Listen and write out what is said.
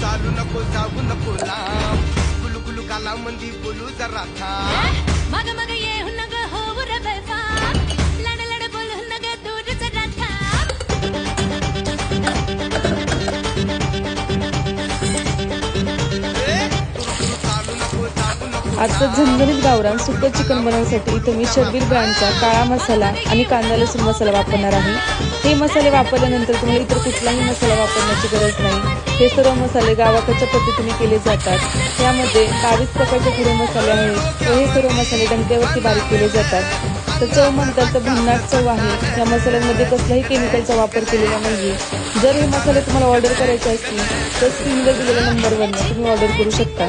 चालू नको जाऊ नको लांब गुलू गुलू गाला मंदी बोलू जरा था मग मग ये नग हो रे बेफाम लड लड बोल नग दूर जरा था चालू नको जाऊ नको आता झणझणीत गावरान सुकं चिकन बनवण्यासाठी इथं मी शर्वीर ब्रँडचा काळा मसाला आणि कांदा लसूण मसाला वापरणार आहे। हे मसाले वापरल्यानंतर तुम्हाला इतर कुठलाही मसाला वापरण्याची गरज नाही। हे सर्व मसाले गावाकडच्या पद्धतीने केले जातात। यामध्ये 22 प्रकारचे पुढे मसाले आहेत व हे सर्व मसाले डंक्यावरती बारीक केले जातात। तर चव म्हणतात तर भन्नाट चव आहे। या मसाल्यांमध्ये कसलाही केमिकलचा वापर केलेला नाहीये। जर हे मसाले तुम्हाला ऑर्डर करायचे असतील तर स्क्रीनवर दिलेल्या नंबरवरून तुम्ही ऑर्डर करू शकता।